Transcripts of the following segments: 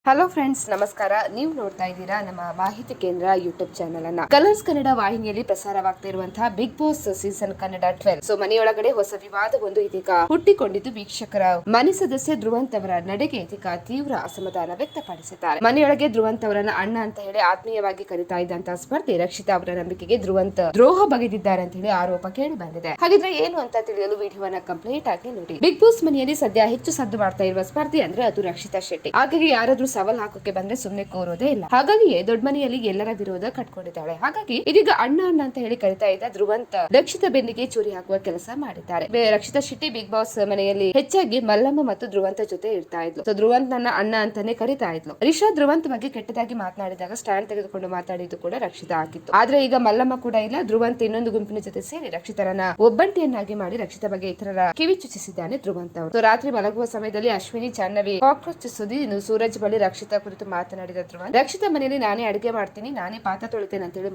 Hello friends, ನಮಸ್ಕಾರ. ನೀವು ನೋಡ್ತಾ ಇದ್ದೀರಾ ನಮ್ಮ ಮಾಹಿತಿ ಕೇಂದ್ರ ಯೂಟ್ಯೂಬ್ ಚಾನಲ್ ಅನ್ನ. ಕಲರ್ಸ್ ಕನ್ನಡ ವಾಹಿನಿಯಲ್ಲಿ ಪ್ರಸಾರವಾಗ್ತಾ ಇರುವಂತಹ ಬಿಗ್ ಬಾಸ್ ಸೀಸನ್ ಕನ್ನಡ 12. ಮನೆಯೊಳಗಡೆ ಹೊಸ ವಿವಾದವೊಂದು ಇದೀಗ ಹುಟ್ಟಿಕೊಂಡಿದ್ದು ವೀಕ್ಷಕರ ಮನೆ ಸದಸ್ಯ ಧ್ರುವಂತ್ ಅವರ ನಡೆಗೆ ಇದೀಗ ತೀವ್ರ ಅಸಮಾಧಾನ ವ್ಯಕ್ತಪಡಿಸಿದ್ದಾರೆ. ಮನೆಯೊಳಗೆ ಧ್ರುವಂತ್ ಅವರನ್ನ ಅಣ್ಣ ಅಂತ ಹೇಳಿ ಆತ್ಮೀಯವಾಗಿ ಕರೀತಾ ಇದ್ದಂತಹ ಸ್ಪರ್ಧಿ ರಕ್ಷಿತಾ ಅವರ ನಂಬಿಕೆಗೆ ಧ್ರುವಂತ್ ದ್ರೋಹ ಬಗೆದಿದ್ದಾರೆ ಅಂತ ಹೇಳಿ ಆರೋಪ ಕೇಳಿ ಬಂದಿದೆ. ಹಾಗಿದ್ರೆ ಏನು ಅಂತ ತಿಳಿಯಲು ವಿಡಿಯೋವನ್ನ ಕಂಪ್ಲೀಟ್ ಆಗಿ ನೋಡಿ. ಬಿಗ್ ಬಾಸ್ ಮನೆಯಲ್ಲಿ ಸದ್ಯ ಹೆಚ್ಚು ಸದ್ದು ಮಾಡ್ತಾ ಇರುವ ಸ್ಪರ್ಧಿ ಅಂದ್ರೆ ಅದು ರಕ್ಷಿತಾ ಶೆಟ್ಟಿ. ಹಾಗಾಗಿ ಯಾರಾದ್ರೂ ಸವಾಲ್ ಹಾಕೋಕೆ ಬಂದ್ರೆ ಸುಮ್ನೆ ಕೋರೋದೇ ಇಲ್ಲ. ಹಾಗಾಗಿಯೇ ದೊಡ್ಡ ಮನೆಯಲ್ಲಿ ಎಲ್ಲರ ವಿರೋಧ ಕಟ್ಕೊಂಡಿದ್ದಾಳೆ. ಹಾಗಾಗಿ ಇದೀಗ ಅಣ್ಣ ಅಂತ ಹೇಳಿ ಕರಿತಾ ಇದ್ದ ಧ್ರುವಂತ್ ರಕ್ಷಿತಾ ಬೆನ್ನಿಗೆ ಚೂರಿ ಹಾಕುವ ಕೆಲಸ ಮಾಡಿದ್ದಾರೆ. ರಕ್ಷಿತಾ ಶೆಟ್ಟಿ ಬಿಗ್ ಬಾಸ್ ಮನೆಯಲ್ಲಿ ಹೆಚ್ಚಾಗಿ ಮಲ್ಲಮ್ಮ ಮತ್ತು ಧ್ರುವಂತ ಜೊತೆ ಇರ್ತಾ ಇದ್ಲು. ಸೊ ಧ್ರುವಂತ್ ನನ್ನ ಅಣ್ಣ ಅಂತಾನೆ ಕರಿತಾ ಇದ್ಲು. ರಿಷಾ ಧ್ರುವಂತ್ ಬಗ್ಗೆ ಕೆಟ್ಟದಾಗಿ ಮಾತನಾಡಿದಾಗ ಸ್ಟ್ಯಾಂಡ್ ತೆಗೆದುಕೊಂಡು ಮಾತಾಡಿದ್ದು ಕೂಡ ರಕ್ಷಿತಾ ಆಗಿತ್ತು. ಆದ್ರೆ ಈಗ ಮಲ್ಲಮ್ಮ ಕೂಡ ಇಲ್ಲ. ಧ್ರುವಂತ್ ಇನ್ನೊಂದು ಗುಂಪಿನ ಜೊತೆ ಸೇರಿ ರಕ್ಷಿತರನ್ನ ಒಬ್ಬಂಟಿಯನ್ನಾಗಿ ಮಾಡಿ ರಕ್ಷಿತಾ ಬಗ್ಗೆ ಇತರರ ಕಿವಿ ಚುಚ್ಚಿಸಿದ್ದಾನೆ ಧ್ರುವಂತ್ ಅವರು. ರಾತ್ರಿ ಮಲಗುವ ಸಮಯದಲ್ಲಿ ಅಶ್ವಿನಿ ಜಾಹ್ನವಿ ಕಾಕ್ರೋಚ್ ಸುದ್ದಿ ಸೂರಜ್ ಬಳಿ ರಕ್ಷಿತಾ ಕುರಿತು ಮಾತನಾಡಿದ ಧ್ರುವಂತ್, ರಕ್ಷಿತಾ ಮನೆಯಲ್ಲಿ ನಾನೇ ಅಡಿಗೆ ಮಾಡ್ತೀನಿ, ನಾನೇ ಪಾತ್ರ ತೊಳಿತೇನೆ ಅಂತ ಹೇಳಿ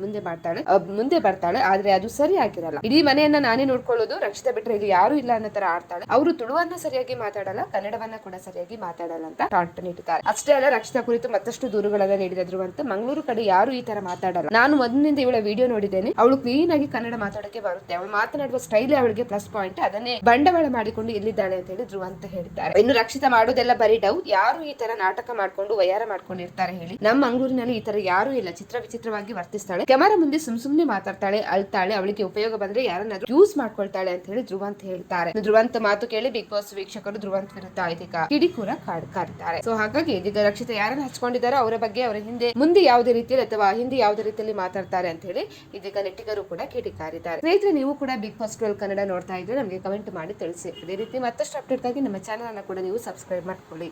ಮುಂದೆ ಬರ್ತಾಳೆ. ಆದ್ರೆ ಅದು ಸರಿ ಆಗಿರಲ್ಲ. ಇಡೀ ಮನೆಯನ್ನ ನಾನೇ ನೋಡ್ಕೊಳ್ಳೋದು, ರಕ್ಷಿತಾ ಬಿಟ್ರೆ ಇಲ್ಲಿ ಯಾರು ಇಲ್ಲ ಅನ್ನೋ ತರ ಆಡ್ತಾಳೆ. ಅವರು ತುಳುವನ್ನ ಸರಿಯಾಗಿ ಮಾತಾಡಲ್ಲ, ಕನ್ನಡವನ್ನ ಕೂಡ ಸರಿಯಾಗಿ ಮಾತಾಡಲ್ಲ ಅಂತ ಟಾಂಟ್ ನೀಡಿದ್ದಾರೆ. ಅಷ್ಟೇ ಅಲ್ಲ, ರಕ್ಷಿತಾ ಕುರಿತು ಮತ್ತಷ್ಟು ದೂರುಗಳನ್ನ ನೀಡಿದ ಧ್ರುವಂತ್, ಮಂಗಳೂರು ಕಡೆ ಯಾರು ಈ ತರ ಮಾತಾಡಲ್ಲ. ನಾನು ಮೊದಲಿನಿಂದ ಇವಳ ವಿಡಿಯೋ ನೋಡಿದ್ದೇನೆ. ಅವಳು ಕ್ಲೀನ್ ಆಗಿ ಕನ್ನಡ ಮಾತಾಡಕ್ಕೆ ಬರುತ್ತೆ. ಅವಳು ಮಾತನಾಡುವ ಸ್ಟೈಲ್ ಅವಳಿಗೆ ಪ್ಲಸ್ ಪಾಯಿಂಟ್. ಅದನ್ನೇ ಬಂಡವಾಳ ಮಾಡಿಕೊಂಡು ಇಲ್ಲಿದ್ದಾಳೆ ಅಂತ ಹೇಳಿ ಧ್ರುವಂತ್ ಹೇಳಿದ್ದಾರೆ. ಇನ್ನು ರಕ್ಷಿತಾ ಮಾಡೋದೆಲ್ಲ ಬರೀ ಡೌ. ಯಾರು ಈ ತರ ನಾಟಕ ಮಾಡ್ಕೊಂಡು ವಯಾರ ಮಾಡ್ಕೊಂಡಿರ್ತಾರೆ ಹೇಳಿ? ನಮ್ಮ ಮಂಗಳೂರಿನಲ್ಲಿ ಈ ತರ ಯಾರು ಇಲ್ಲ. ವಿಚಿತ್ರವಾಗಿ ವರ್ತಿಸ್ತಾಳೆ. ಕ್ಯಾಮರಾ ಮುಂದೆ ಸುಮ್ನೆ ಮಾತಾಡ್ತಾಳೆ, ಅಳ್ತಾಳೆ. ಅವಳಿಗೆ ಉಪಯೋಗ ಬಂದ್ರೆ ಯಾರನ್ನಾದ್ರೂ ಯೂಸ್ ಮಾಡ್ಕೊಳ್ತಾಳೆ ಅಂತ ಹೇಳಿ ಧ್ರುವಂತ್ ಹೇಳ್ತಾರೆ. ಧ್ರುವಂತ್ ಮಾತು ಕೇಳಿ ಬಿಗ್ ಬಾಸ್ ವೀಕ್ಷಕರು ಧ್ರುವಂತ್ ವಿರುದ್ಧ ಇದೀಗ ಕಿಡಿಕೂರ ಕಾಡ್ತಾರೆ. ಸೊ ಹಾಗಾಗಿ ಇದೀಗ ರಕ್ಷಿತಾ ಯಾರನ್ನ ಹಚ್ಕೊಂಡಿದಾರೋ ಅವರ ಬಗ್ಗೆ ಅವರ ಮುಂದೆ ಯಾವುದೇ ರೀತಿಯಲ್ಲಿ ಅಥವಾ ಹಿಂದೆ ಯಾವುದೇ ರೀತಿಯಲ್ಲಿ ಮಾತಾಡ್ತಾರೆ ಅಂತ ಹೇಳಿ ಇದೀಗ ನೆಟ್ಟಿಗರು ಕೂಡ ಕಿಡಿಕಾರಿದ್ದಾರೆ. ಸ್ನೇಹಿತರೆ, ನೀವು ಕೂಡ ಬಿಗ್ ಬಾಸ್ 12 ಕನ್ನಡ ನೋಡ್ತಾ ಇದ್ರೆ ನಮಗೆ ಕಮೆಂಟ್ ಮಾಡಿ ತಿಳಿಸಿ. ಅದೇ ರೀತಿ ಮತ್ತಷ್ಟು ಅಪ್ಡೇಟ್ ಆಗಿ ನಮ್ಮ ಚಾನಲ್ ಅನ್ನ ಕೂಡ ನೀವು ಸಬ್ಸ್ಕ್ರೈಬ್ ಮಾಡ್ಕೊಳ್ಳಿ.